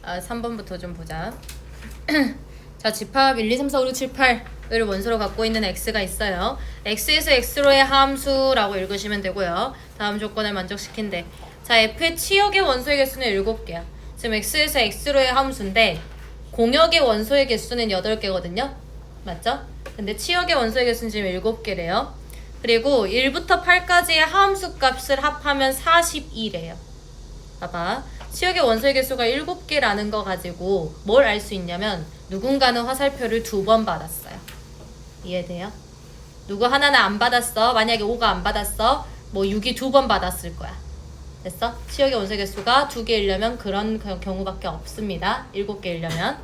3번부터 좀 보자. 자, 집합 1, 2, 3, 4, 5, 6, 7, 8을 원소로 갖고 있는 x가 있어요. x에서 x로의 함수라고 읽으시면 되고요. 다음 조건을 만족시킨대. 자, f의 치역의 원소의 개수는 7개야. 지금 x에서 x로의 함수인데 공역의 원소의 개수는 8개거든요. 맞죠? 근데 치역의 원소의 개수는 지금 7개래요. 그리고 1부터 8까지의 함수 값을 합하면 42래요. 봐봐. 치역의 원소의 개수가 7개라는 거 가지고 뭘 알 수 있냐면 누군가는 화살표를 2번 받았어요. 이해돼요? 누구 하나는 안 받았어. 만약에 5가 안 받았어. 뭐 6이 2번 받았을 거야. 됐어? 치역의 원소의 개수가 2개이려면 그런 경우밖에 없습니다. 7개이려면.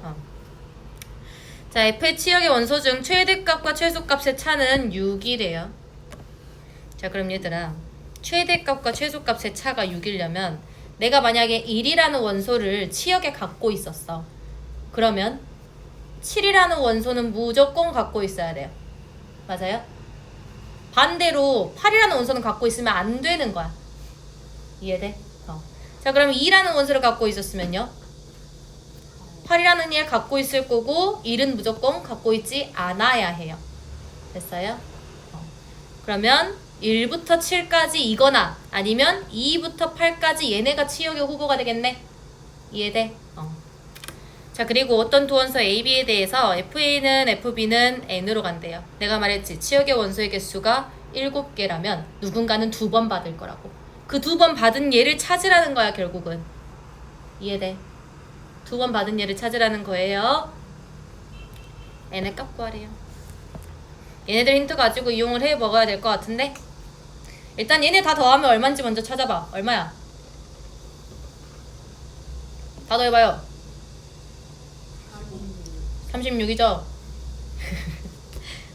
자, F의 치역의 원소 중 최대값과 최소값의 차는 6이래요. 자, 그럼 얘들아, 최대값과 최소값의 차가 6이려면 내가 만약에 1이라는 원소를 치역에 갖고 있었어. 그러면 7이라는 원소는 무조건 갖고 있어야 돼요. 맞아요? 반대로 8이라는 원소는 갖고 있으면 안 되는 거야. 이해돼? 자, 그럼 2라는 원소를 갖고 있었으면요, 8이라는 얘 갖고 있을 거고 1은 무조건 갖고 있지 않아야 해요. 됐어요? 그러면 1부터 7까지 이거나 아니면 2부터 8까지 얘네가 치역의 후보가 되겠네. 이해돼? 자, 그리고 어떤 두 원소 A, B에 대해서 FA는 FB는 N으로 간대요. 내가 말했지. 치역의 원소의 개수가 7개라면 누군가는 2번 받을 거라고. 그 2번 받은 얘를 찾으라는 거야, 결국은. 이해돼? 2번 받은 얘를 찾으라는 거예요. N의 값 구하래요. 얘네들 힌트 가지고 이용을 해 먹어야 될 것 같은데, 일단 얘네 다 더하면 얼마인지 먼저 찾아봐. 얼마야? 다 더해봐요. 36이죠?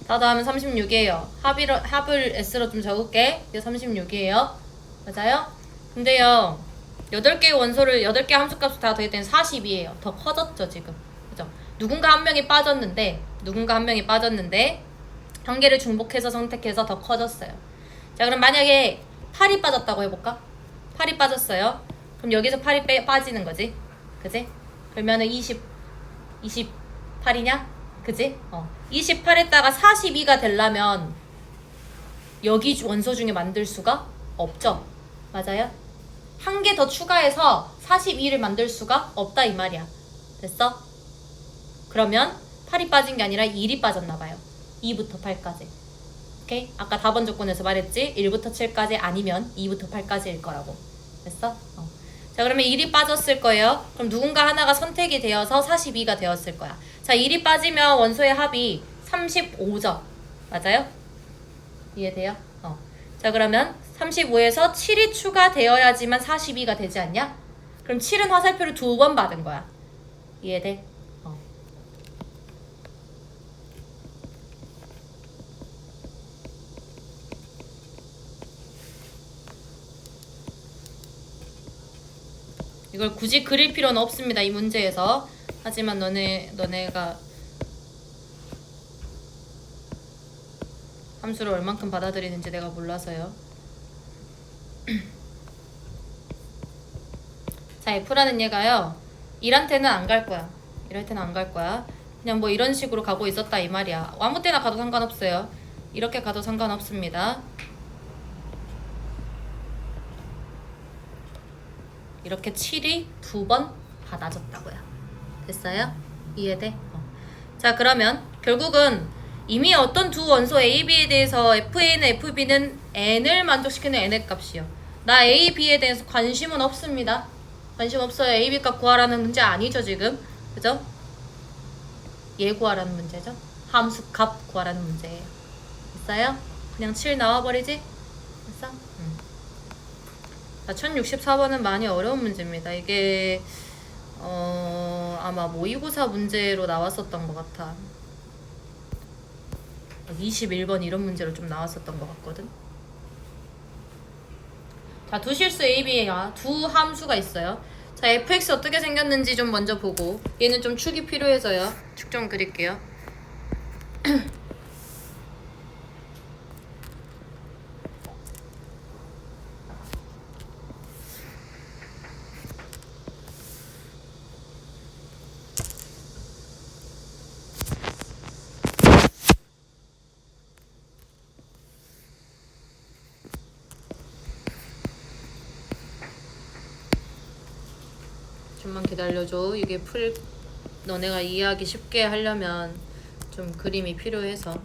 다 더하면 36이에요. 합을 S로 좀 적을게. 이게 36이에요. 맞아요? 근데요, 8개의 원소를 8개 함수값을 다 더했더니 40이에요. 더 커졌죠, 지금. 그죠? 누군가 한 명이 빠졌는데 한 개를 중복해서 선택해서 더 커졌어요. 자, 그럼 만약에 8이 빠졌다고 해볼까? 8이 빠졌어요. 그럼 여기서 8이 빠지는 거지. 그지? 그러면은 28이냐? 그지? 28에다가 42가 되려면 여기 원소 중에 만들 수가 없죠. 맞아요? 한 개 더 추가해서 42를 만들 수가 없다 이 말이야. 됐어? 그러면 8이 빠진 게 아니라 1이 빠졌나봐요. 2부터 8까지. 오케이? 아까 4번 조건에서 말했지? 1부터 7까지 아니면 2부터 8까지일 거라고. 됐어? 자, 그러면 1이 빠졌을 거예요. 그럼 누군가 하나가 선택이 되어서 42가 되었을 거야. 자, 1이 빠지면 원소의 합이 35죠. 맞아요? 이해돼요? 자, 그러면 35에서 7이 추가되어야지만 42가 되지 않냐? 그럼 7은 화살표를 2번 받은 거야. 이해돼? 이걸 굳이 그릴 필요는 없습니다, 이 문제에서. 하지만 너네가 함수를 얼만큼 받아들이는지 내가 몰라서요. 자, F라는 얘가요, 1한테는 안 갈 거야. 1한테는 안 갈 거야. 그냥 뭐 이런 식으로 가고 있었다 이 말이야. 아무 때나 가도 상관없어요. 이렇게 가도 상관없습니다. 이렇게 7이 2번 받아줬다고요. 됐어요? 이해돼? 자, 그러면 결국은 이미 어떤 두 원소 A, B에 대해서 FA는 FB는 N을 만족시키는 N의 값이요. 나 A, B에 대해서 관심은 없습니다. 관심 없어요. A, B 값 구하라는 문제 아니죠, 지금. 그죠? 얘 구하라는 문제죠. 함수 값 구하라는 문제예요. 됐어요? 그냥 7 나와버리지? 됐어? 1064번은 많이 어려운 문제입니다. 이게 아마 모의고사 문제로 나왔었던 것 같아. 21번 이런 문제로 좀 나왔었던 것 같거든. 자, 두 실수 A, B가 두 함수가 있어요. 자, fx 어떻게 생겼는지 좀 먼저 보고, 얘는 좀 축이 필요해서요. 축 좀 그릴게요. 좀만 기다려줘. 이게 너네가 이해하기 쉽게 하려면 좀 그림이 필요해서.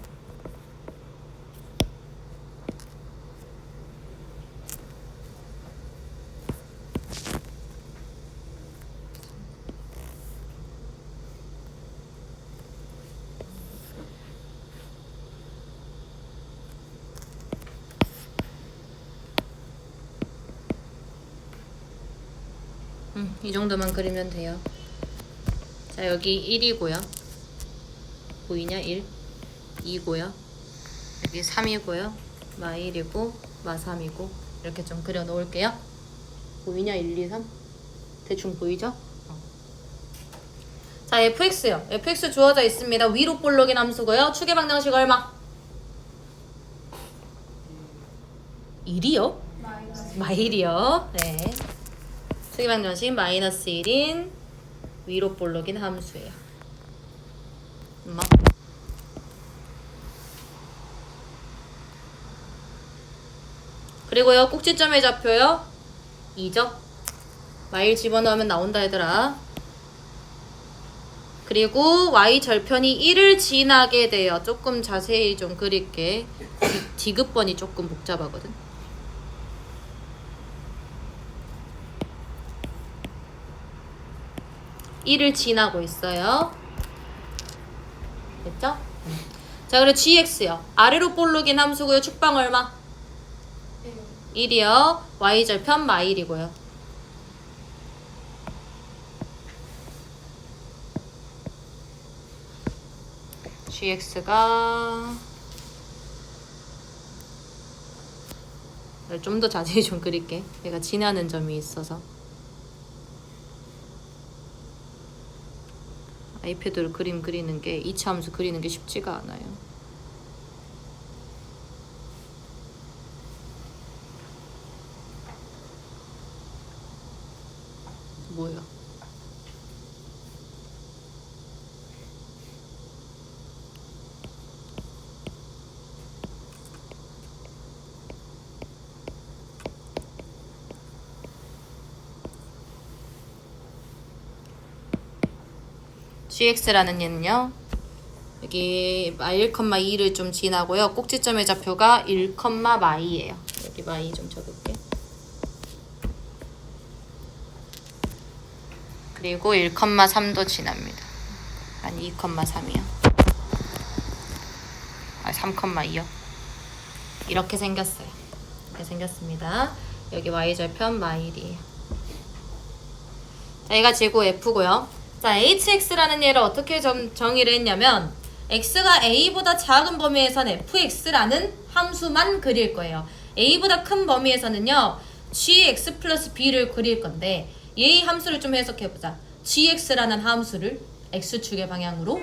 이 정도만 그리면 돼요. 자, 여기 1이고요. 보이냐? 1. 2고요. 여기 3이고요. 마1이고 마3이고 이렇게 좀 그려 놓을게요. 보이냐? 1, 2, 3. 대충 보이죠? 자, fx요. fx 주어져 있습니다. 위로 볼록인 함수고요. 축의 방정식 얼마? 1이요? 마1이요. 네. 축의 방정식 마이너스 1인 위로 볼록인 함수예요. 그리고요, 꼭지점의 좌표요 2죠. 마일 집어넣으면 나온다 얘들아. 그리고 y 절편이 1을 지나게 돼요. 조금 자세히 좀 그릴게. 디귿번이 조금 복잡하거든. (1을) 지나고 있어요. 됐죠? 자, 그리고 gx요. 아래로 볼록인 함수고요. 축방 얼마? 1이요. y절편 마1이고요. gx가 좀 더 자세히 좀 그릴게. 내가 지나는 점이 있어서. 아이패드로 그림 그리는 게 이차함수 그리는 게 쉽지가 않아요. 뭐야? gx라는 얘는요. 여기 마1,2를 좀 지나고요. 꼭지점의 좌표가 1,2예요. 여기 마2 좀 적을게. 그리고 1,3도 지납니다. 한 2,3이요. 3,2요. 이렇게 생겼어요. 이렇게 생겼습니다. 여기 y절편 마1이에요. 자, 얘가 지구 F고요. 자, hx라는 얘를 어떻게 정의를 했냐면 x가 a보다 작은 범위에선 fx라는 함수만 그릴 거예요. a보다 큰 범위에서는요 gx 플러스 b를 그릴 건데 이 함수를 좀 해석해보자. gx라는 함수를 x축의 방향으로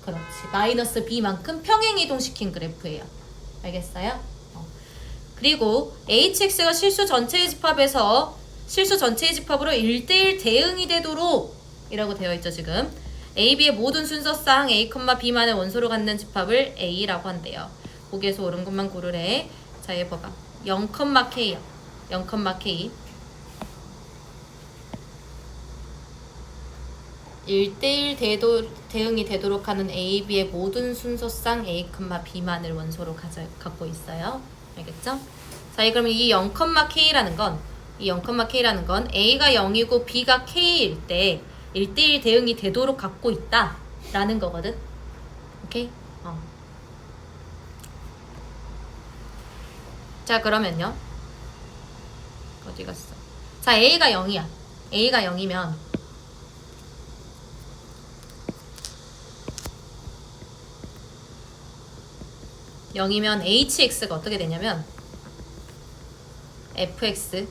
그렇지 마이너스 b만큼 평행이동시킨 그래프예요. 알겠어요? 그리고 hx가 실수 전체의 집합에서 실수 전체의 집합으로 1대1 대응이 되도록 이라고 되어 있죠. 지금 AB의 모든 순서상 A, B만의 원소로 갖는 집합을 A라고 한대요. 보기에서 옳은 것만 고르래. 자, 얘 봐봐. 0,K요. 0,K 1대1 대응이 되도록 하는 AB의 모든 순서상 A, B만을 원소로 갖고 있어요. 알겠죠? 자, 그럼 이 0,K라는 건 이 0,K라는 건 A가 0이고 B가 K일 때 1대1 대응이 되도록 갖고 있다 라는 거거든. 오케이? 자, 그러면요. 어디 갔어? 자, A가 0이야. A가 0이면 HX가 어떻게 되냐면 fx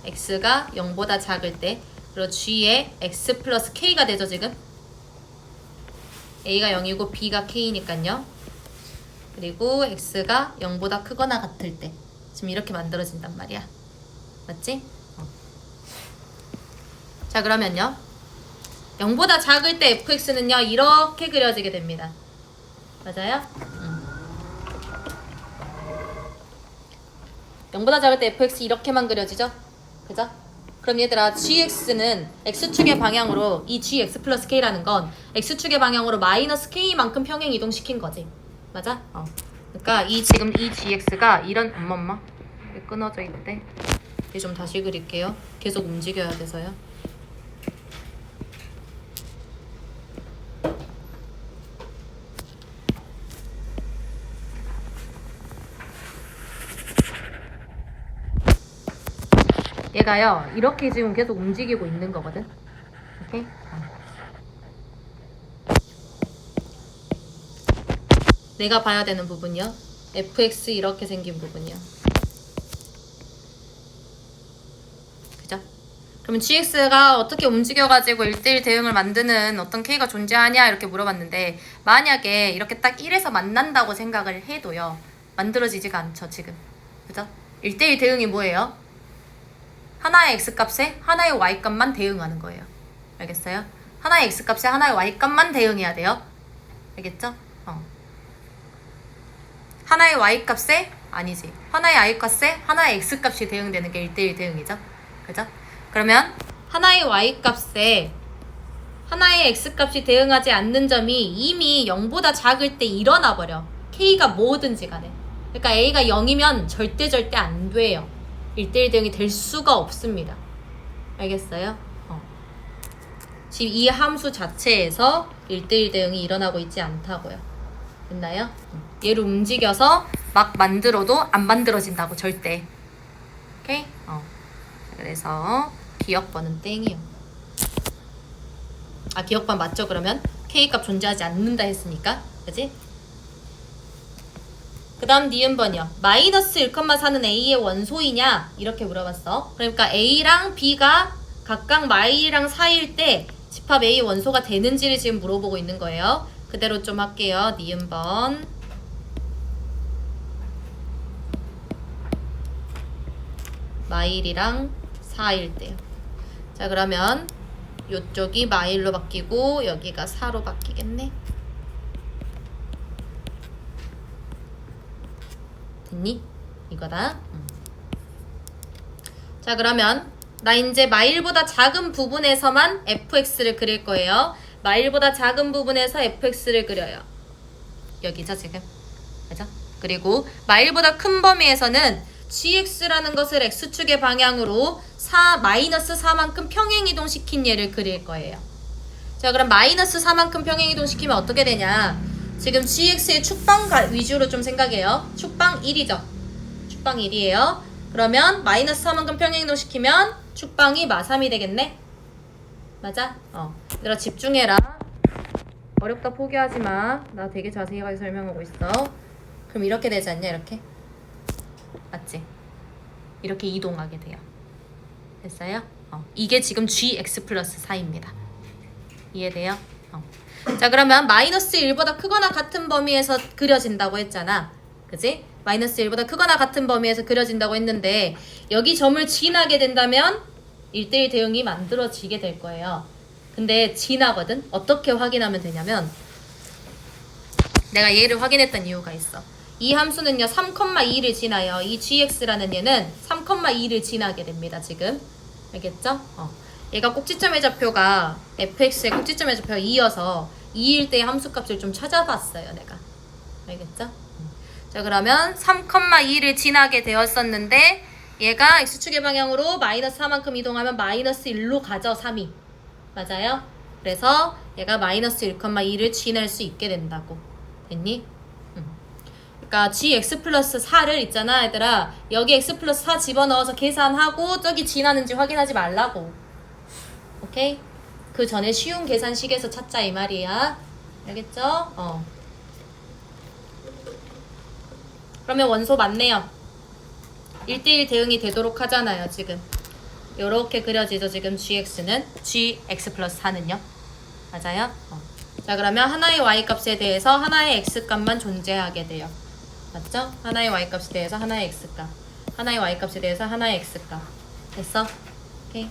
x가 0보다 작을 때 그리고 g의 x 플러스 k가 되죠. 지금 a가 0이고 b가 k니까요. 그리고 x가 0보다 크거나 같을 때 지금 이렇게 만들어진단 말이야. 맞지? 자, 그러면요 0보다 작을 때 fx는요 이렇게 그려지게 됩니다. 맞아요? 0보다 작을 때 fx 이렇게만 그려지죠? 그죠? 그럼 얘들아 gx는 x축의 방향으로 이 gx 플러스 k라는 건 x축의 방향으로 마이너스 k만큼 평행 이동시킨 거지. 맞아? 그러니까 지금 이 gx가 이런 엄마 왜 끊어져 있대? 얘 좀 다시 그릴게요. 계속 움직여야 돼서요. 얘가요 이렇게 지금 계속 움직이고 있는 거거든. 오케이? 내가 봐야 되는 부분이요. fx 이렇게 생긴 부분이요. 그죠? 그러면 gx가 어떻게 움직여가지고 1대1 대응을 만드는 어떤 k가 존재하냐 이렇게 물어봤는데 만약에 이렇게 딱 1에서 만난다고 생각을 해도요. 만들어지지가 않죠 지금. 그죠? 1대1 대응이 뭐예요? 하나의 x값에 하나의 y값만 대응하는 거예요. 알겠어요? 하나의 x값에 하나의 y값만 대응해야 돼요. 알겠죠? 하나의 y값에 아니지. 하나의 i값에 하나의 x값이 대응되는 게 1대1 대응이죠. 그죠? 그러면 하나의 y값에 하나의 x값이 대응하지 않는 점이 이미 0보다 작을 때 일어나 버려. k가 뭐든지 간에. 그러니까 a가 0이면 절대 안 돼요. 1대1 대응이 될 수가 없습니다. 알겠어요? 지금 이 함수 자체에서 1대1 대응이 일어나고 있지 않다고요. 됐나요? 얘를 움직여서 막 만들어도 안 만들어진다고 절대. 오케이? 그래서 기억번은 땡이요. 기억번 맞죠? 그러면 K값 존재하지 않는다 했으니까. 그치? 그 다음 니은번이요. 마이너스 1,4는 A의 원소이냐? 이렇게 물어봤어. 그러니까 A랑 B가 각각 마이랑 사이일 때 집합 A 원소가 되는지를 지금 물어보고 있는 거예요. 그대로 좀 할게요. 니은번. 마일이랑 4일 때요. 자 그러면 요쪽이 마일로 바뀌고 여기가 4로 바뀌겠네. 됐니? 이거다. 자 그러면 나 이제 마일보다 작은 부분에서만 fx를 그릴 거예요. 마일보다 작은 부분에서 fx를 그려요. 여기죠 지금. 그죠? 그리고 마일보다 큰 범위에서는 gx라는 것을 x축의 방향으로 마이너스 4만큼 평행이동시킨 얘를 그릴 거예요. 자 그럼 마이너스 4만큼 평행이동시키면 어떻게 되냐. 지금 gx의 축방 위주로 좀 생각해요. 축방 1이죠. 축방 1이에요. 그러면 마이너스 4만큼 평행이동시키면 축방이 마3이 되겠네. 맞아? 얘들아 집중해라. 어렵다 포기하지 마. 나 되게 자세하게 설명하고 있어. 그럼 이렇게 되지 않냐 이렇게? 맞지? 이렇게 이동하게 돼요. 됐어요? 이게 지금 gx 플러스 4입니다. 이해돼요? 자 그러면 마이너스 1보다 크거나 같은 범위에서 그려진다고 했잖아. 그지? 마이너스 1보다 크거나 같은 범위에서 그려진다고 했는데 여기 점을 지나게 된다면 1대1 대응이 만들어지게 될 거예요. 근데 지나거든? 어떻게 확인하면 되냐면 내가 얘를 확인했던 이유가 있어. 이 함수는요 3,2를 지나요. 이 gx라는 얘는 3,2를 지나게 됩니다. 지금 알겠죠? 얘가 꼭지점의 좌표가 fx의 꼭지점의 좌표가 2여서 2일 때의 함수값을 좀 찾아봤어요. 내가 알겠죠? 자 그러면 3,2를 지나게 되었었는데 얘가 x축의 방향으로 마이너스 4만큼 이동하면 마이너스 1로 가죠. 3이 맞아요? 그래서 얘가 마이너스 1,2를 지날 수 있게 된다고. 됐니? 그러니까 gx 플러스 4를 있잖아 얘들아. 여기 x 플러스 4 집어넣어서 계산하고 저기 지나는지 확인하지 말라고. 오케이? 그 전에 쉬운 계산식에서 찾자 이 말이야. 알겠죠? 그러면 원소 맞네요. 1대1 대응이 되도록 하잖아요 지금. 요렇게 그려지죠 지금 gx는. gx 플러스 4는요. 맞아요? 자 그러면 하나의 y값에 대해서 하나의 x값만 존재하게 돼요. 맞죠? 하나의 y값에 대해서 하나의 x값, 하나의 y값에 대해서 하나의 x값. 됐어? 오케이?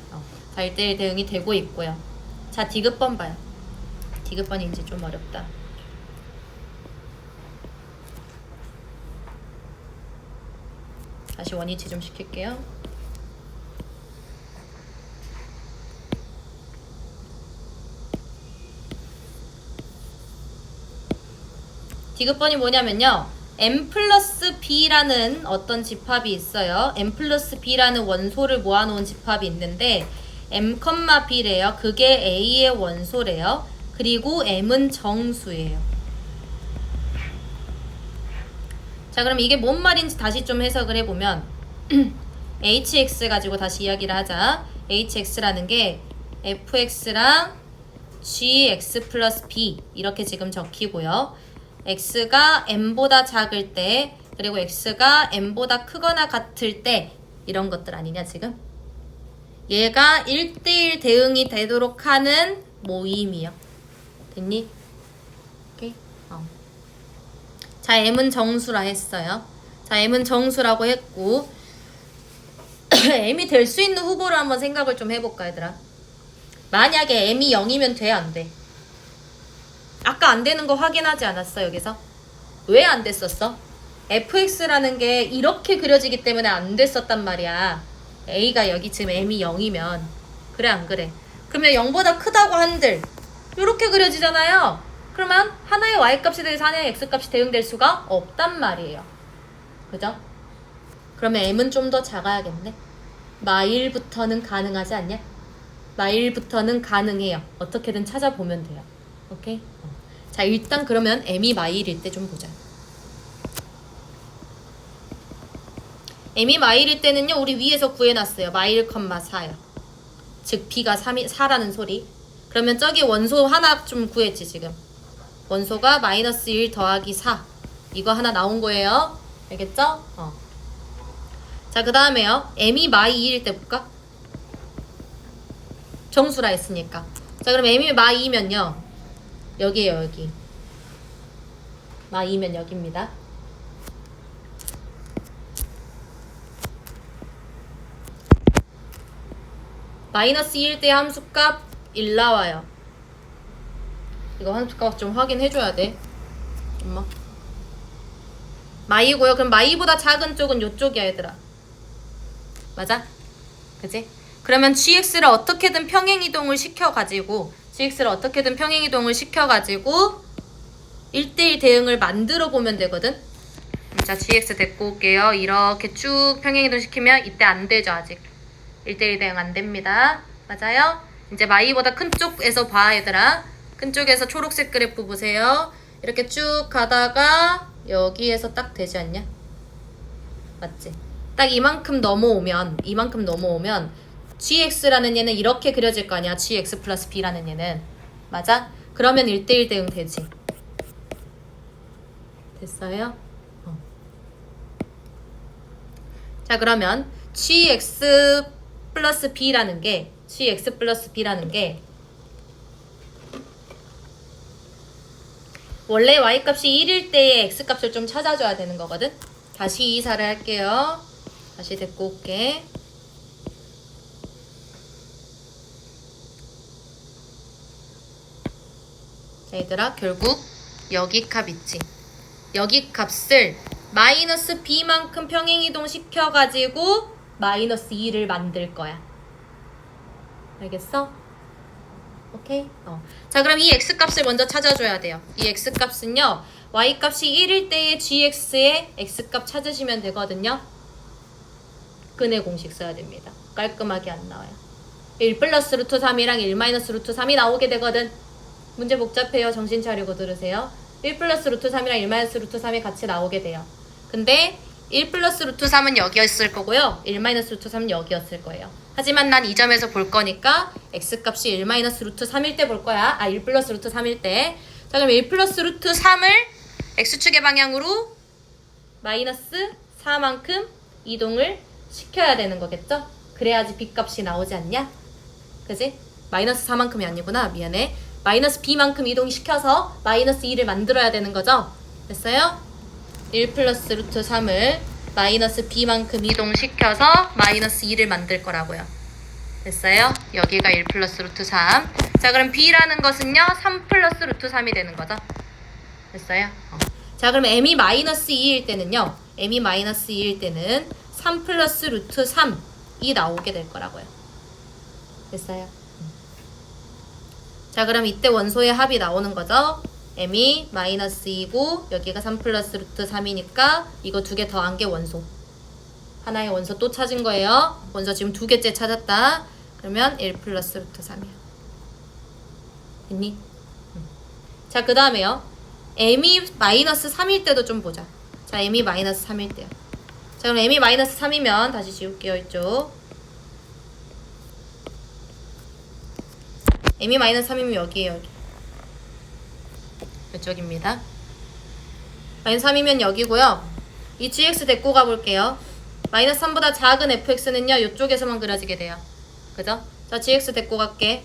자 1대1 대응이 되고 있고요. 자 디귿번 봐요. 디귿번이 이제 좀 어렵다. 다시 원위치 좀 시킬게요. 디귿번이 뭐냐면요. m 플러스 b라는 어떤 집합이 있어요. m 플러스 b라는 원소를 모아놓은 집합이 있는데 m, b래요. 그게 a의 원소래요. 그리고 m은 정수예요. 자, 그럼 이게 뭔 말인지 다시 좀 해석을 해보면 hx 가지고 다시 이야기를 하자. hx라는 게 fx랑 gx 플러스 b 이렇게 지금 적히고요. x가 m보다 작을 때 그리고 x가 m보다 크거나 같을 때 이런 것들 아니냐 지금? 얘가 1대1 대응이 되도록 하는 모임이요. 됐니? 오케이? 자, m은 정수라 했어요. 자, m은 정수라고 했고 m이 될 수 있는 후보를 한번 생각을 좀 해볼까 얘들아. 만약에 m이 0이면 돼, 안 돼? 아까 안 되는 거 확인하지 않았어 여기서? 왜 안 됐었어? fx라는 게 이렇게 그려지기 때문에 안 됐었단 말이야. a가 여기 지금 m이 0이면 그래 안 그래? 그러면 0보다 크다고 한들 이렇게 그려지잖아요. 그러면 하나의 y값에 대해서 하나의 x값이 대응될 수가 없단 말이에요. 그죠? 그러면 m은 좀 더 작아야겠네. 마일부터는 가능하지 않냐? 마일부터는 가능해요. 어떻게든 찾아보면 돼요. 오케이? 자, 일단 그러면 m이 마일일 때 좀 보자. m이 마일일 때는요, 우리 위에서 구해놨어요. 마일, 4요. 즉, b가 4라는 소리. 그러면 저기 원소 하나 좀 구했지, 지금. 원소가 마이너스 1 더하기 4. 이거 하나 나온 거예요. 알겠죠? 자, 그 다음에요. m이 마이 2일 때 볼까? 정수라 했으니까. 자, 그럼 m이 마이 2면요. 여기에요, 여기. 마이면 여기입니다. 마이너스 2일 때 함수값 1 나와요. 이거 함수값 좀 확인해줘야 돼. 엄마. 마이고요. 그럼 마이보다 작은 쪽은 요쪽이야, 얘들아. 맞아? 그지? 그러면 gx를 어떻게든 평행이동을 시켜가지고 gx를 1대1 대응을 만들어 보면 되거든? 자, gx 데리고 올게요. 이렇게 쭉 평행이동 시키면 이때 안 되죠, 아직. 1대1 대응 안 됩니다. 맞아요? 이제 마이보다 큰 쪽에서 봐, 얘들아. 큰 쪽에서 초록색 그래프 보세요. 이렇게 쭉 가다가 여기에서 딱 되지 않냐? 맞지? 딱 이만큼 넘어오면 gx라는 얘는 이렇게 그려질 거 아니야. gx 플러스 b라는 얘는. 맞아? 그러면 1대1 대응 되지. 됐어요? 자, 그러면 gx 플러스 b라는 게 원래 y값이 1일 때의 x값을 좀 찾아줘야 되는 거거든. 다시 이사를 할게요. 다시 데리고 올게. 자, 얘들아, 결국 여기 값 있지. 여기 값을 마이너스 b만큼 평행이동 시켜가지고 마이너스 2를 만들 거야. 알겠어? 오케이? 자, 그럼 이 x값을 먼저 찾아줘야 돼요. 이 x값은요, y값이 1일 때의 gx의 x값 찾으시면 되거든요. 근의 공식 써야 됩니다. 깔끔하게 안 나와요. 1 플러스 루트 3이랑 1 마이너스 루트 3이 나오게 되거든. 문제 복잡해요. 정신 차리고 들으세요. 1 플러스 루트 3이랑 1 마이너스 루트 3이 같이 나오게 돼요. 근데 1 플러스 루트 3은 여기였을 거고요. 1 마이너스 루트 3은 여기였을 거예요. 하지만 난 이 점에서 볼 거니까 x값이 1 마이너스 루트 3일 때 볼 거야. 1 플러스 루트 3일 때. 자, 그럼 1 플러스 루트 3을 x축의 방향으로 마이너스 4만큼 이동을 시켜야 되는 거겠죠? 그래야지 b값이 나오지 않냐? 그지? 마이너스 4만큼이 아니구나. 미안해. 마이너스 b만큼 이동시켜서 마이너스 2를 만들어야 되는 거죠? 됐어요? 1 플러스 루트 3을 마이너스 b만큼 이동시켜서 마이너스 2를 만들 거라고요. 됐어요? 여기가 1 플러스 루트 3. 자, 그럼 b라는 것은요, 3 플러스 루트 3이 되는 거죠. 됐어요? 자, 그럼 m이 마이너스 2일 때는요, m이 마이너스 2일 때는 3 플러스 루트 3이 나오게 될 거라고요. 됐어요? 자, 그럼 이때 원소의 합이 나오는 거죠. m이 마이너스 2고 여기가 3 플러스 루트 3이니까 이거 두 개 더한 게 원소. 하나의 원소 또 찾은 거예요. 원소 지금 두 개째 찾았다. 그러면 1 플러스 루트 3이야. 됐니? 자, 그 다음에요. m이 마이너스 3일 때도 좀 보자. 자, m이 마이너스 3일 때요. 자, 그럼 m이 마이너스 3이면 다시 지울게요, 이쪽. m이 마이너스 3이면 여기에요, 여기. 이쪽입니다. 마이너스 3이면 여기고요. 이 gx 데리고 가볼게요. 마이너스 3보다 작은 fx는요, 이쪽에서만 그려지게 돼요. 그죠? 자, gx 데리고 갈게.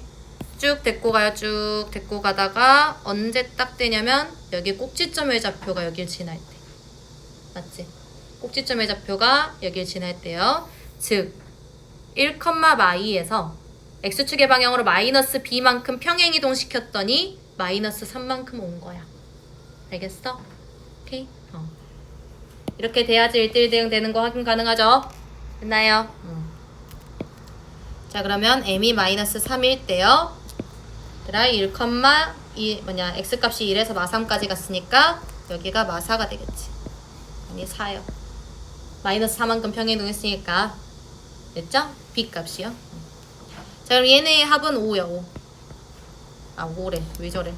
쭉 데리고 가요. 쭉 데리고 가다가 언제 딱 되냐면 여기 꼭지점의 좌표가 여길 지날 때. 맞지? 꼭지점의 좌표가 여길 지날 때요. 즉 1,마이에서 x축의 방향으로 마이너스 b만큼 평행이동 시켰더니 마이너스 3만큼 온 거야. 알겠어? 오케이? 이렇게 돼야지 1대1 대응 되는 거 확인 가능하죠? 됐나요? 자, 그러면 m이 마이너스 3일 때요. 얘들아 x값이 1에서 마3까지 갔으니까 여기가 마4가 되겠지. 아니 4요. 마이너스 4만큼 평행이동했으니까 됐죠? b값이요. 자, 그럼 얘네의 합은 5요. 5. 아, 5래. 왜 저래?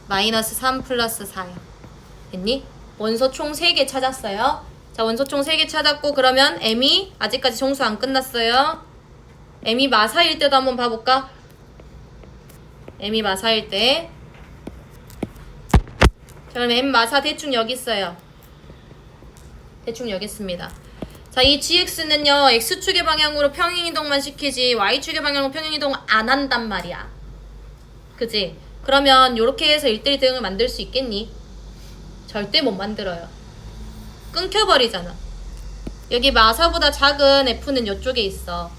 마이너스 3 플러스 4요. 됐니? 원소 총 3개 찾았어요. 자, 원소 총 3개 찾았고 그러면 m이 아직까지 정수 안 끝났어요. m이 마사일 때도 한번 봐볼까? m이 마사일 때. 자, 그럼 m 마사 대충 여기 있어요. 대충 여기 있습니다. 자, 이 gx는요, x축의 방향으로 평행이동만 시키지 y축의 방향으로 평행이동 안 한단 말이야. 그지? 그러면 이렇게 해서 1대1 대응을 만들 수 있겠니? 절대 못 만들어요. 끊겨버리잖아. 여기 마사보다 작은 f는 이쪽에 있어.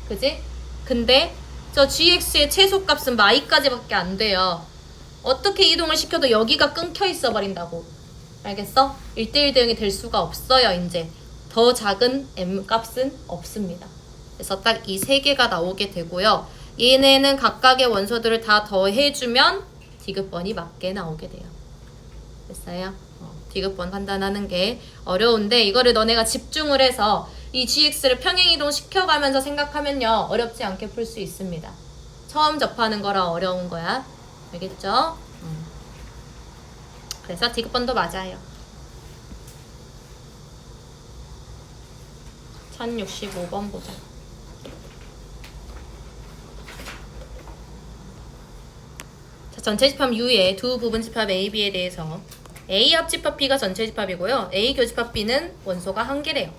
그지? 근데 저 gx의 최소값은 마이까지밖에 안 돼요. 어떻게 이동을 시켜도 여기가 끊겨 있어 버린다고. 알겠어? 1대1 대응이 될 수가 없어요. 이제 더 작은 m 값은 없습니다. 그래서 딱 이 세 개가 나오게 되고요. 얘네는 각각의 원소들을 다 더해주면 디귿번이 맞게 나오게 돼요. 됐어요? 디귿번 판단하는 게 어려운데 이거를 너네가 집중을 해서 이 gx를 평행이동 시켜가면서 생각하면요, 어렵지 않게 풀 수 있습니다. 처음 접하는 거라 어려운 거야. 알겠죠? 그래서 디귿번도 맞아요. 1065번 보자. 자, 전체 집합 U의 두 부분 집합 A, B에 대해서 A 합집합 B가 전체 집합이고요. A 교집합 B는 원소가 한 개래요.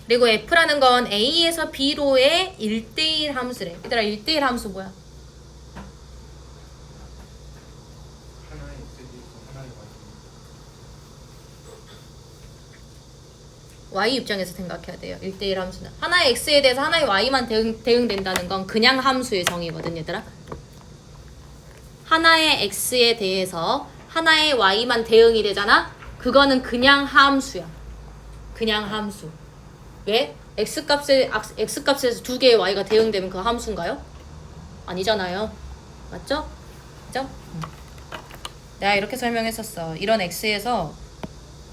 그리고 F라는 건 A에서 B로의 1대1 함수래. 얘들아, 1대1 함수 뭐야? Y 입장에서 생각해야 돼요. 1대1 함수는. 하나의 X에 대해서 하나의 Y만 대응된다는 건 그냥 함수의 정의거든, 얘들아. 하나의 X에 대해서 하나의 Y만 대응이 되잖아? 그거는 그냥 함수야. 그냥 함수. 왜? X값에서 두 개의 Y가 대응되면 그 함수인가요? 아니잖아요. 맞죠? 그죠? 내가 이렇게 설명했었어. 이런 X에서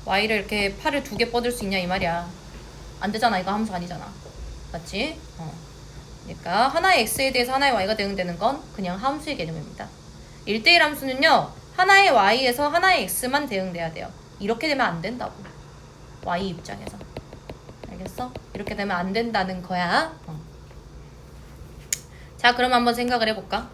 Y를 이렇게 팔을 두 개 뻗을 수 있냐 이 말이야. 안 되잖아. 이거 함수 아니잖아. 맞지? 그러니까 하나의 X에 대해서 하나의 Y가 대응되는 건 그냥 함수의 개념입니다. 1대1 함수는요, 하나의 Y에서 하나의 X만 대응돼야 돼요. 이렇게 되면 안 된다고. Y 입장에서. 알겠어? 이렇게 되면 안 된다는 거야. 자, 그럼 한번 생각을 해볼까?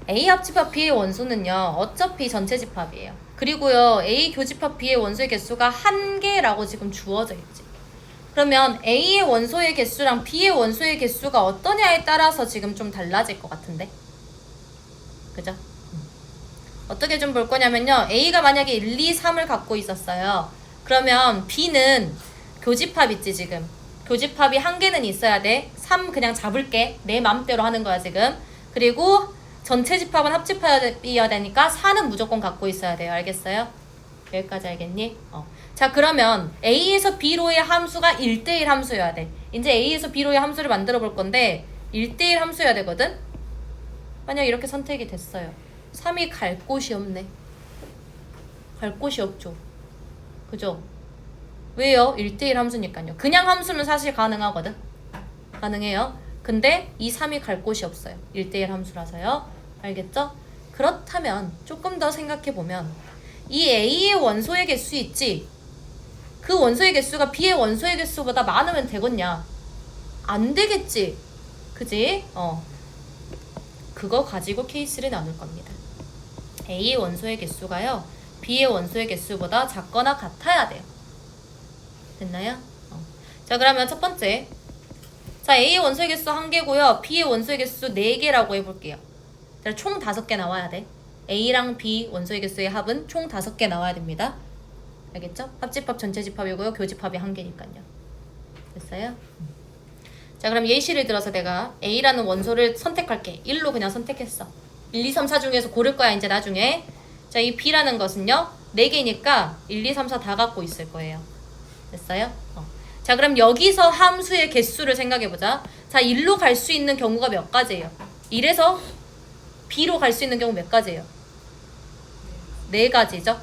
A 합집합 B의 원소는요, 어차피 전체 집합이에요. 그리고요, A 교집합 B의 원소의 개수가 한 개라고 지금 주어져 있지. 그러면 A의 원소의 개수랑 B의 원소의 개수가 어떠냐에 따라서 지금 좀 달라질 것 같은데? 그죠? 어떻게 좀 볼 거냐면요, A가 만약에 1, 2, 3을 갖고 있었어요. 그러면 B는 교집합 있지, 지금. 교집합이 한 개는 있어야 돼. 3 그냥 잡을게. 내 맘대로 하는 거야, 지금. 그리고 전체 집합은 합집합이어야 되니까 4는 무조건 갖고 있어야 돼요. 알겠어요? 여기까지 알겠니? 자, 그러면 A에서 B로의 함수가 1대1 함수여야 돼. 이제 A에서 B로의 함수를 만들어 볼 건데 1대1 함수여야 되거든? 만약 이렇게 선택이 됐어요. 3이 갈 곳이 없네. 갈 곳이 없죠. 그죠? 왜요? 1대1 함수니까요. 그냥 함수는 사실 가능하거든. 가능해요. 근데 이 3이 갈 곳이 없어요. 1대1 함수라서요. 알겠죠? 그렇다면 조금 더 생각해보면 이 A의 원소의 개수 있지? 그 원소의 개수가 B의 원소의 개수보다 많으면 되겠냐? 안 되겠지? 그지? 그거 가지고 케이스를 나눌 겁니다. A의 원소의 개수가요, B의 원소의 개수보다 작거나 같아야 돼요. 됐나요? 자, 그러면 첫 번째. 자, A의 원소의 개수 1개고요. B의 원소의 개수 4개라고 해볼게요. 자, 총 5개 나와야 돼. A랑 B 원소의 개수의 합은 총 5개 나와야 됩니다. 알겠죠? 합집합 전체 집합이고요. 교집합이 1개니까요. 됐어요? 자, 그럼 예시를 들어서 내가 A라는 원소를 선택할게. 1로 그냥 선택했어. 1, 2, 3, 4 중에서 고를 거야, 이제 나중에. 자, 이 B라는 것은요, 4개니까 1, 2, 3, 4 다 갖고 있을 거예요. 됐어요? 자, 그럼 여기서 함수의 개수를 생각해보자. 자, 1로 갈 수 있는 경우가 몇 가지예요? 1에서 B로 갈 수 있는 경우 몇 가지예요? 4가지죠?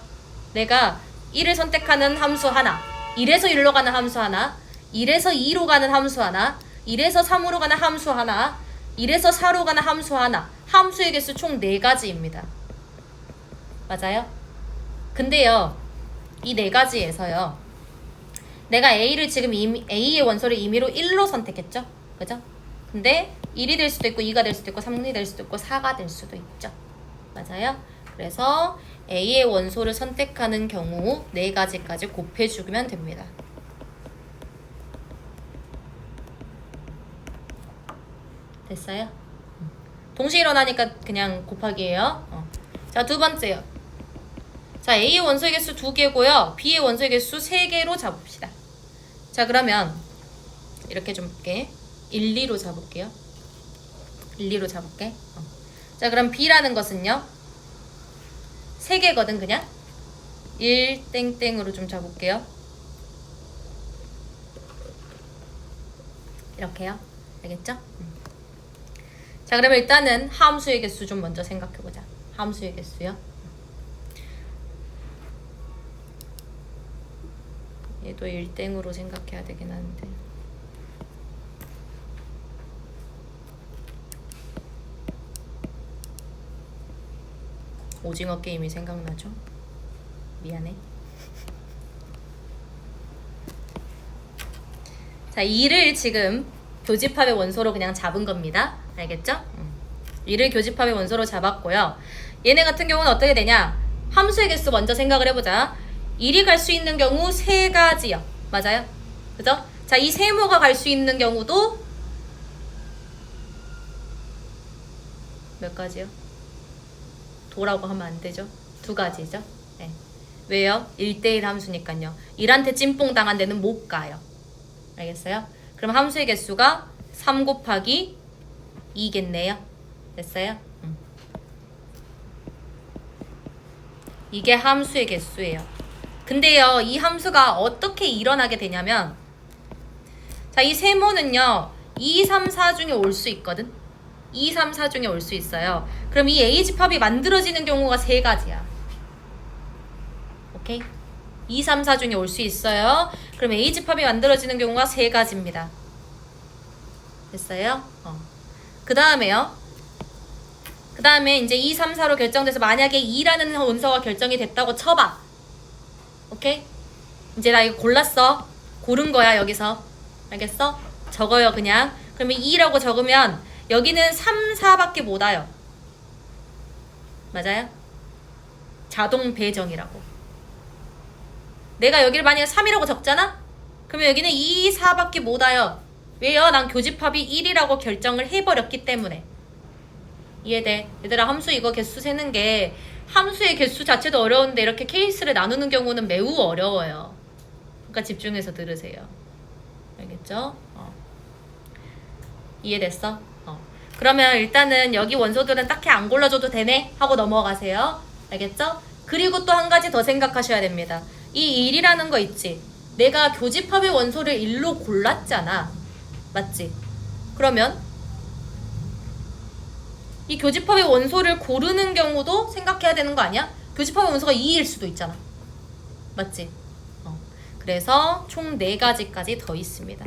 내가 1을 선택하는 함수 하나, 1에서 1로 가는 함수 하나, 1에서 2로 가는 함수 하나, 1에서 3으로 가는 함수 하나, 1에서 4로 가는 함수 하나. 함수의 개수 총 4가지입니다. 맞아요? 근데요, 이 4가지에서요, 내가 A를 지금 A의 원소를 임의로 1로 선택했죠? 그죠? 근데 1이 될 수도 있고 2가 될 수도 있고 3이 될 수도 있고 4가 될 수도 있죠. 맞아요? 그래서 A의 원소를 선택하는 경우 4가지까지 곱해주면 됩니다. 됐어요? 동시에 일어나니까 그냥 곱하기예요. 자, 두 번째요. 자, A의 원소의 개수 2개고요. B의 원소의 개수 3개로 잡읍시다. 자, 그러면 이렇게 좀 볼게. 1, 2로 잡을게요. 1, 2로 잡을게. 자, 그럼 B라는 것은요, 3개거든 그냥. 1 땡땡으로 좀 잡을게요. 이렇게요. 알겠죠? 자, 그러면 일단은 함수의 개수 좀 먼저 생각해보자. 함수의 개수요. 얘도 1땡으로 생각해야 되긴 하는데. 오징어 게임이 생각나죠? 미안해. 자, 2를 지금 교집합의 원소로 그냥 잡은 겁니다. 알겠죠? 2를 교집합의 원소로 잡았고요. 얘네 같은 경우는 어떻게 되냐? 함수의 개수 먼저 생각을 해보자. 1이 갈 수 있는 경우 3가지요. 맞아요? 그죠? 자, 이 세모가 갈 수 있는 경우도 몇 가지요? 도라고 하면 안 되죠? 2가지죠? 네. 왜요? 1대1 함수니까요. 1한테 찐뽕 당한 데는 못 가요. 알겠어요? 그럼 함수의 개수가 3 곱하기 2겠네요. 됐어요? 이게 함수의 개수예요. 근데요, 이 함수가 어떻게 일어나게 되냐면, 자, 이 세모는요 2, 3, 4 중에 올 수 있거든. 2, 3, 4 중에 올 수 있어요. 그럼 이 A집합이 만들어지는 경우가 3가지야. 오케이? 2, 3, 4 중에 올 수 있어요. 그럼 A집합이 만들어지는 경우가 3가지입니다. 됐어요? 그 다음에요. 그 다음에 이제 2, 3, 4로 결정돼서 만약에 2라는 원소가 결정이 됐다고 쳐봐. 오케이? 이제 나 이거 골랐어. 고른 거야, 여기서. 알겠어? 적어요, 그냥. 그러면 2라고 적으면 여기는 3, 4밖에 못 와요. 맞아요? 자동 배정이라고. 내가 여기를 만약에 3이라고 적잖아? 그러면 여기는 2, 4밖에 못 와요. 왜요? 난 교집합이 1이라고 결정을 해버렸기 때문에. 이해돼? 얘들아, 함수 이거 개수 세는 게 함수의 개수 자체도 어려운데 이렇게 케이스를 나누는 경우는 매우 어려워요. 그러니까 집중해서 들으세요. 알겠죠? 이해됐어? 그러면 일단은 여기 원소들은 딱히 안 골라줘도 되네? 하고 넘어가세요. 알겠죠? 그리고 또 한 가지 더 생각하셔야 됩니다. 이 1이라는 거 있지? 내가 교집합의 원소를 1로 골랐잖아. 맞지? 그러면 이 교집합의 원소를 고르는 경우도 생각해야 되는 거 아니야? 교집합의 원소가 2일 수도 있잖아. 맞지? 그래서 총 4가지까지 더 있습니다.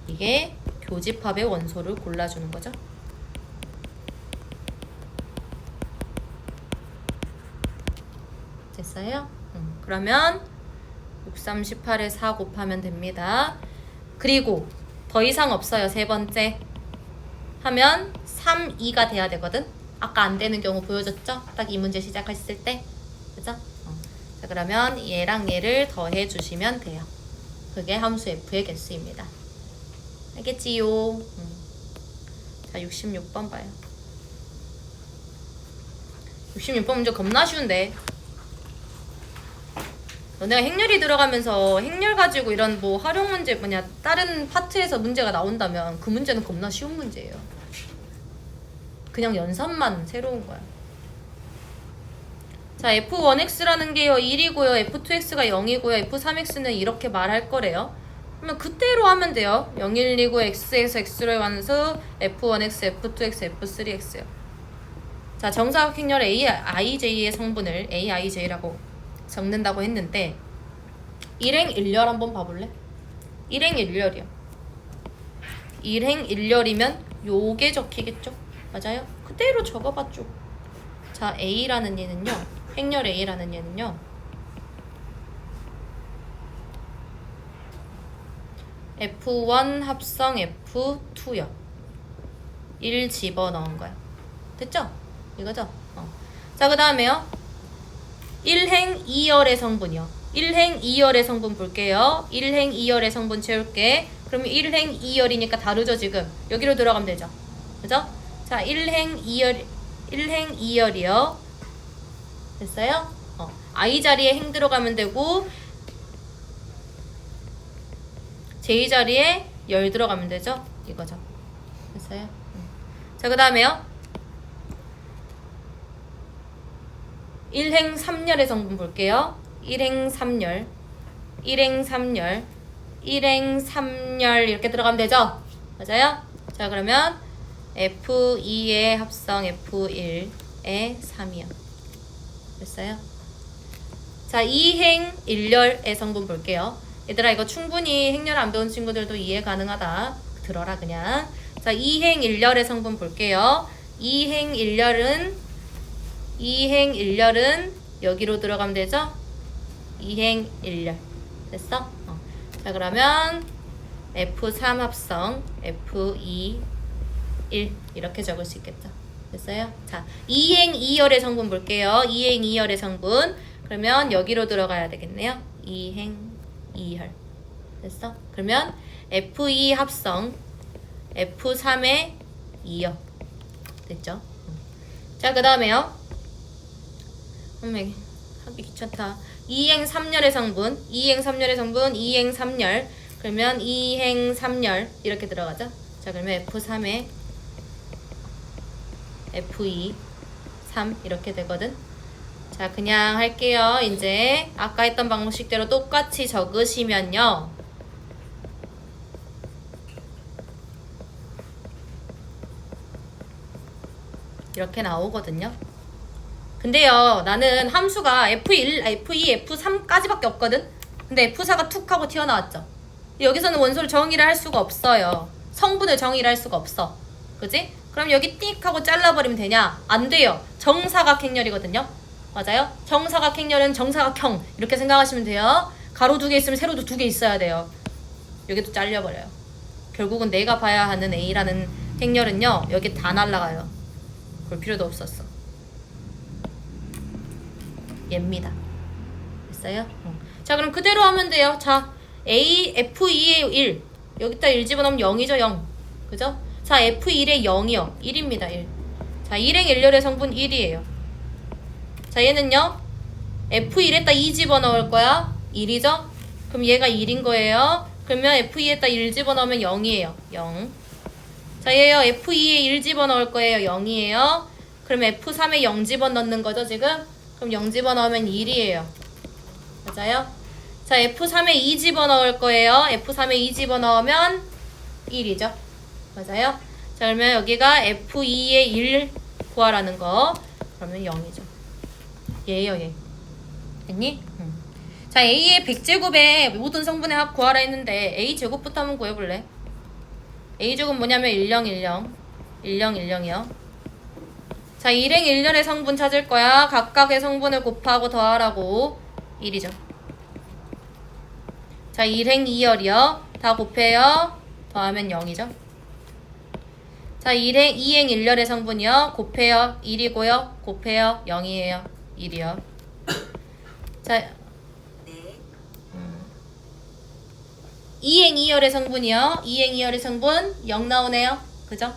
이게 교집합의 원소를 골라주는 거죠. 됐어요? 그러면 6, 3, 18에 4 곱하면 됩니다. 그리고 더 이상 없어요. 세 번째 하면 3, 2가 돼야 되거든. 아까 안 되는 경우 보여줬죠? 딱 이 문제 시작했을 때. 그죠? 자, 그러면 얘랑 얘를 더해 주시면 돼요. 그게 함수 f의 개수입니다. 알겠지요? 자, 66번 봐요. 66번 문제 겁나 쉬운데. 너네가 행렬이 들어가면서 행렬 가지고 이런 뭐 활용 문제 뭐냐 다른 파트에서 문제가 나온다면 그 문제는 겁나 쉬운 문제예요. 그냥 연산만 새로운 거야. 자, f1x라는 게요 1이고요 f2x가 0이고요 f3x는 이렇게 말할 거래요. 그러면 그대로 하면 돼요. 0, 1, 2, 9 x에서 x로의 완수 f1x, f2x, f3x요. 자, 정사각 행렬 aij의 성분을 aij라고 적는다고 했는데 일행 일렬 한번 봐볼래? 일행 일렬이요. 일행 일렬이면 요게 적히겠죠? 맞아요? 그대로 적어봤죠. 자, a라는 얘는요, 행렬 a라는 얘는요, f1 합성 f2요. 1 집어넣은 거야. 됐죠? 이거죠? 자, 그 다음에요 1행 2열의 성분이요. 1행 2열의 성분 볼게요. 1행 2열의 성분 채울게. 그러면 1행 2열이니까 다르죠, 지금. 여기로 들어가면 되죠. 그죠? 자, 1행 2열이요. 됐어요? I 자리에 행 들어가면 되고, J 자리에 열 들어가면 되죠? 이거죠. 됐어요? 자, 그 다음에요 1행 3열의 성분 볼게요. 1행 3열, 1행 3열, 1행 3열 이렇게 들어가면 되죠? 맞아요? 자, 그러면 F2의 합성 F1의 3이요. 됐어요? 자, 2행 1열의 성분 볼게요. 얘들아, 이거 충분히 행렬 안 배운 친구들도 이해 가능하다. 들어라 그냥. 자, 2행 1열의 성분 볼게요. 2행 1열은 여기로 들어가면 되죠? 2행 1열. 됐어? 자, 그러면 F3 합성 F2 1 이렇게 적을 수 있겠죠? 됐어요? 자, 2행 2열의 성분 볼게요. 2행 2열의 성분. 그러면 여기로 들어가야 되겠네요. 2행 2열. 됐어? 그러면 F2 합성 F3의 2요. 됐죠? 자, 그 다음에요. 하기 귀찮다. 2행 3열의 성분, 2행 3열의 성분, 2행 3열. 그러면 2행 3열 이렇게 들어가죠. 자, 그러면 F3에 F2 3 이렇게 되거든. 자, 그냥 할게요. 이제 아까 했던 방식대로 똑같이 적으시면요, 이렇게 나오거든요. 근데요, 나는 함수가 F1, F2, F3까지밖에 없거든? 근데 F4가 툭 하고 튀어나왔죠? 여기서는 원소를 정의를 할 수가 없어요. 성분을 정의를 할 수가 없어. 그지? 그럼 여기 띡 하고 잘라버리면 되냐? 안 돼요. 정사각 행렬이거든요? 맞아요? 정사각 행렬은 정사각형. 이렇게 생각하시면 돼요. 가로 2개 있으면 세로도 2개 있어야 돼요. 여기도 잘려버려요. 결국은 내가 봐야 하는 A라는 행렬은요, 여기 다 날라가요. 볼 필요도 없었어. 얘입니다. 됐어요? 자, 그럼 그대로 하면 돼요. 자, A, F2에 1. 여기다 1 집어넣으면 0이죠, 0. 그죠? 자, F1에 0이요. 1입니다, 1. 자, 1행 1열의 성분 1이에요. 자, 얘는요, F1에다 2 집어넣을 거야. 1이죠? 그럼 얘가 1인 거예요. 그러면 F2에다 1 집어넣으면 0이에요. 0. 자, 얘요, F2에 1 집어넣을 거예요. 0이에요. 그럼 F3에 0 집어넣는 거죠, 지금? 그럼 0 집어넣으면 1이에요. 맞아요? 자, F3에 2 집어넣을 거예요. F3에 2 집어넣으면 1이죠. 맞아요? 자, 그러면 여기가 F2의 1 구하라는 거. 그러면 0이죠. 얘예요, 얘. 됐니? 자, A의 100제곱의 모든 성분의 합 구하라 했는데 A제곱부터 한번 구해볼래? A제곱 뭐냐면 1010 1010이요. 자, 1행 1년의 성분 찾을 거야. 각각의 성분을 곱하고 더하라고. 1이죠. 자, 1행 2열이요. 다 곱해요. 더하면 0이죠. 자, 2행 1열의 성분이요. 곱해요. 1이고요. 곱해요. 0이에요. 1이요. 자, 2행 2열의 성분이요. 2행 2열의 성분 0 나오네요. 그죠?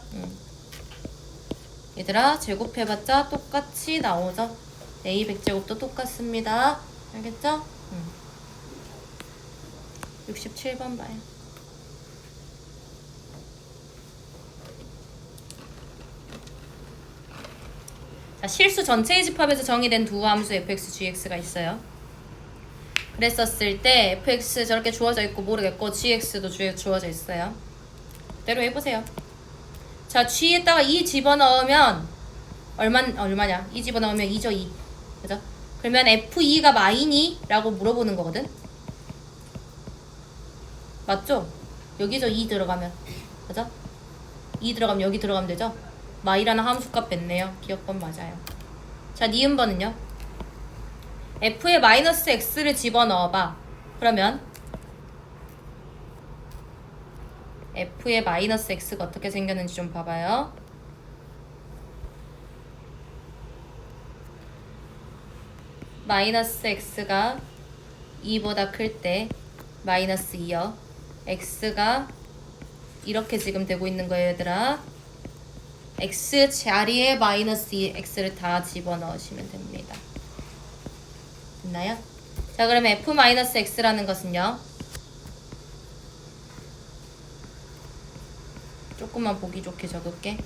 얘들아, 제곱해봤자 똑같이 나오죠. A 100제곱도 똑같습니다. 알겠죠? 67번 봐요. 자, 실수 전체의 집합에서 정의된 두 함수 fx, gx가 있어요. 그랬었을 때 fx 저렇게 주어져 있고 모르겠고 gx도 주어져 있어요. 그대로 해보세요. 자, g에다가 2 집어넣으면 얼마냐? 2 집어넣으면 2죠, 2. 그죠? 그러면 f2가 마이니? 라고 물어보는 거거든? 맞죠? 여기죠, 2 들어가면. 그죠? 2 들어가면 여기 들어가면 되죠? 마이라는 함수값 뺐네요. 기억번 맞아요. 자, 니은번은요? f에 마이너스 x를 집어넣어봐. 그러면 f의 마이너스 x가 어떻게 생겼는지 좀 봐봐요. 마이너스 x가 2보다 클 때 마이너스 2요. x가 이렇게 지금 되고 있는 거예요, 얘들아. x 자리에 마이너스 2 x를 다 집어넣으시면 됩니다. 됐나요? 자, 그러면 f 마이너스 x라는 것은요. 조금만 보기 좋게 적을게.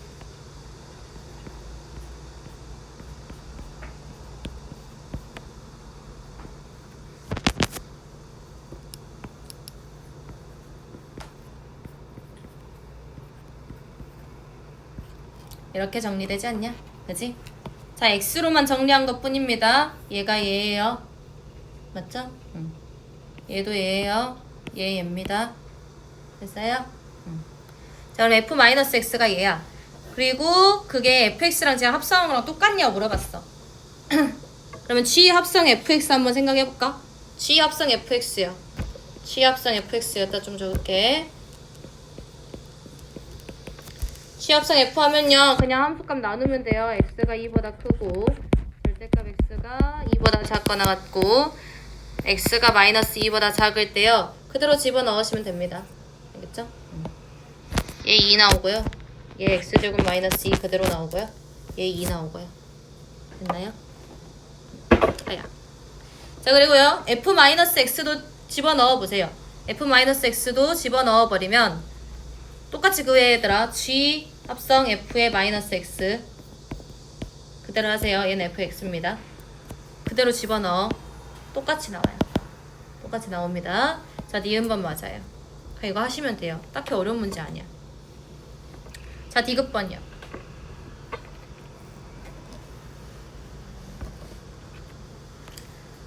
이렇게 정리되지 않냐? 그지? 자, x로만 정리한 것 뿐입니다. 얘가 얘예요. 맞죠? 얘도 얘예요. 얘 얘입니다. 됐어요? 자, 그럼 f-x가 얘야. 그리고 그게 fx랑 제가 합성한 거랑 똑같냐고 물어봤어. 그러면 g 합성 fx 한번 생각해볼까? g 합성 fx요. g 합성 fx였다 좀 적을게. g 합성 f 하면요, 그냥 함수값 나누면 돼요. x가 2보다 크고 절대값 x가 2보다 작거나 같고 x가 마이너스 2보다 작을 때요, 그대로 집어넣으시면 됩니다. 알겠죠? 얘 2 나오고요. 얘 x제곱 마이너스 2 그대로 나오고요. 얘 2 나오고요. 됐나요? 아야. 자, 그리고요, f-x도 집어넣어 보세요. f-x도 집어넣어 버리면 똑같이 그 얘들아, g 합성 f의 마이너스 x 그대로 하세요. 얘는 fx입니다. 그대로 집어넣어. 똑같이 나와요. 똑같이 나옵니다. 자, 니은번 맞아요. 이거 하시면 돼요. 딱히 어려운 문제 아니야. 자, 디귿번이요.